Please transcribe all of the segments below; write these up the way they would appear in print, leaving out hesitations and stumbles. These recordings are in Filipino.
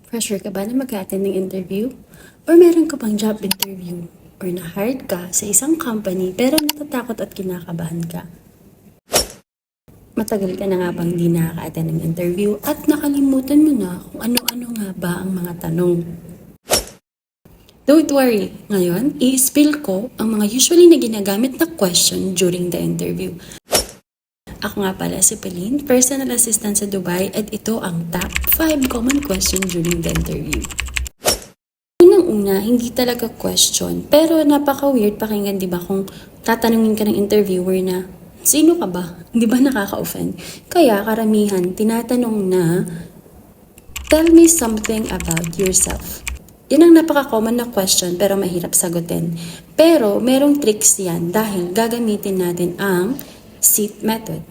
Pressure ka ba na mag-attend ng interview? Or meron ka bang job interview? Or na-hired ka sa isang company pero natatakot at kinakabahan ka? Matagal ka na nga bang di nakaka-attend ng interview at nakalimutan mo na kung ano-ano nga ba ang mga tanong? Don't worry, ngayon i-spill ko ang mga usually na ginagamit na question during the interview. Ako nga pala si Pauline, personal assistant sa Dubai at ito ang top 5 common question during the interview. Unang-una, hindi talaga question, pero napaka-weird pakinggan, di ba, kung tatanungin ka ng interviewer na, sino ka ba? Di ba nakaka-offend? Kaya karamihan, tinatanong na, tell me something about yourself. Yan ang napaka-common na question pero mahirap sagutin. Pero merong tricks yan dahil gagamitin natin ang SEAT method.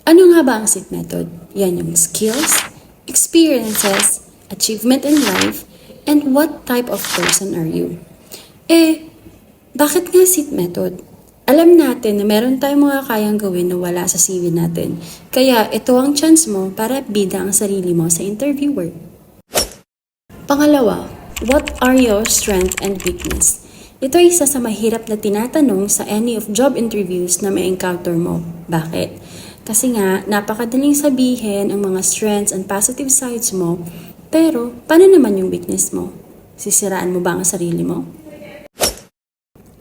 Ano nga ba ang SEAT method? Yan yung skills, experiences, achievement in life, and what type of person are you? Bakit nga SEAT method? Alam natin na meron tayong mga kayang gawin na wala sa CV natin. Kaya ito ang chance mo para bida ang sarili mo sa interviewer. Pangalawa, what are your strength and weakness? Ito ay isa sa mahirap na tinatanong sa any of job interviews na may encounter mo. Bakit? Kasi nga, napakadaling sabihin ang mga strengths and positive sides mo, pero paano naman yung weakness mo? Sisiraan mo ba ang sarili mo?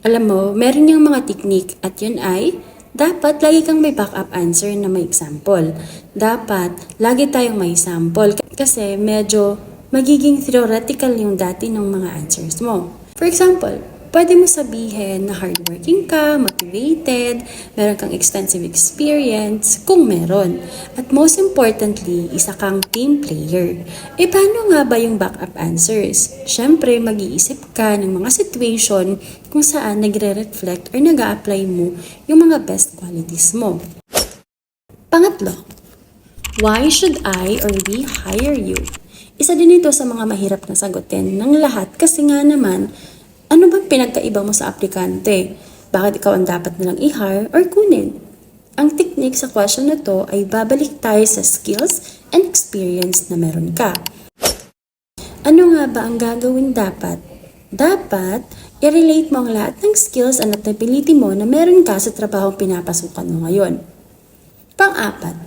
Alam mo, meron yung mga technique at yun ay, dapat lagi kang may backup answer na may example. Dapat lagi tayong may sample kasi medyo magiging theoretical yung dati ng mga answers mo. For example, pwede mo sabihin na hardworking ka, motivated, meron kang extensive experience, kung meron. At most importantly, isa kang team player. Paano nga ba yung backup answers? Siyempre, mag-iisip ka ng mga situation kung saan nagre-reflect or nag-a-apply mo yung mga best qualities mo. Pangatlo, why should I or we hire you? Isa din ito sa mga mahirap na sagutin ng lahat kasi nga naman, ano bang pinagkaiba mo sa aplikante? Bakit ikaw ang dapat nilang i-hire or kunin? Ang technique sa question na to ay babalik tayo sa skills and experience na meron ka. Ano nga ba ang gagawin dapat? Dapat, i-relate mo ang lahat ng skills and ability mo na meron ka sa trabahong pinapasukan mo ngayon. Pang-apat,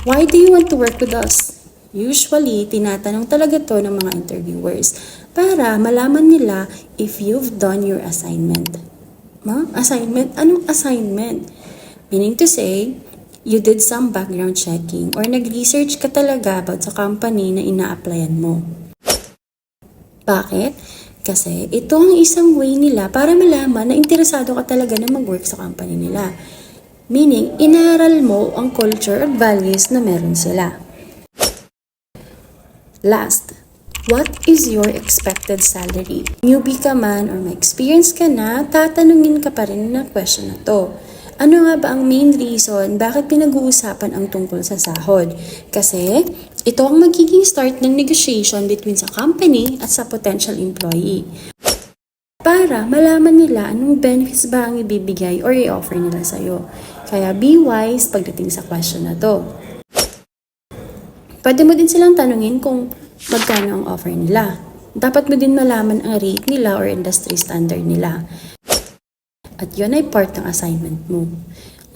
why do you want to work with us? Usually, tinatanong talaga to ng mga interviewers para malaman nila if you've done your assignment. Assignment? Anong assignment? Meaning to say, you did some background checking or nag-research ka talaga about sa company na ina-applyan mo. Bakit? Kasi ito ang isang way nila para malaman na interesado ka talaga na mag-work sa company nila. Meaning, inaral mo ang culture at values na meron sila. Last, what is your expected salary? Newbie ka man or may experience ka na, tatanungin ka pa rin ng question na to. Ano nga ba ang main reason bakit pinag-uusapan ang tungkol sa sahod? Kasi ito ang magiging start ng negotiation between sa company at sa potential employee. Para malaman nila anong benefits ba ang ibibigay or i-offer nila sa'yo. Kaya be wise pagdating sa question na to. Pwede mo din silang tanungin kung magkano ang offer nila. Dapat mo din malaman ang rate nila or industry standard nila. At yun ay part ng assignment mo.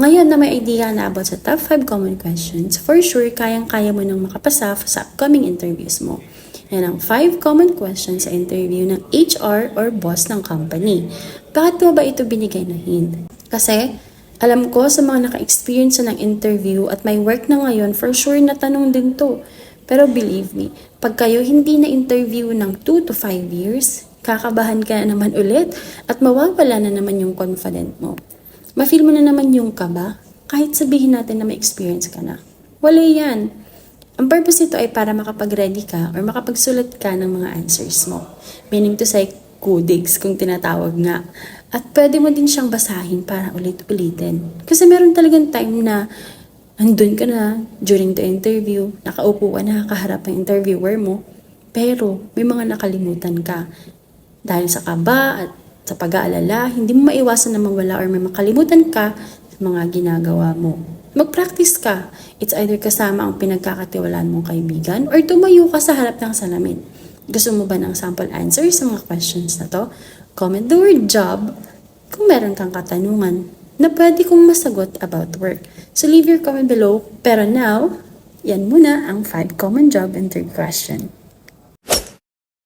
Ngayon na may idea na about sa top 5 common questions, for sure kayang-kaya mo nang makapasa sa upcoming interviews mo. Yan ang 5 common questions sa interview ng HR or boss ng company. Bakit mo ba ito binigay na hint? Kasi alam ko sa mga naka-experience ng interview at may work na ngayon, for sure natanong din to. Pero believe me, pag kayo hindi na-interview ng 2 to 5 years, kakabahan ka na naman ulit at mawawala na naman yung confident mo. Ma-feel mo na naman yung kaba, kahit sabihin natin na may experience ka na. Wala yan. Ang purpose nito ay para makapag-ready ka or makapagsulat ka ng mga answers mo. Meaning to say, kudigs kung tinatawag nga. At pwede mo din siyang basahin para ulit-ulitin. Kasi meron talagang time na andun ka na during the interview, nakaupo ka na, kaharap ng interviewer mo, pero may mga nakalimutan ka. Dahil sa kaba at sa pag-aalala, hindi mo maiwasan na mawala or may makalimutan ka sa mga ginagawa mo. Mag-practice ka. It's either kasama ang pinagkakatiwalaan mong kaibigan or tumayo ka sa harap ng salamin. Gusto mo ba ng sample answers sa mga questions na to? Comment the word job kung meron kang katanungan na pwede kong masagot about work. So leave your comment below. Pero now, yan muna ang 5 common job interview question.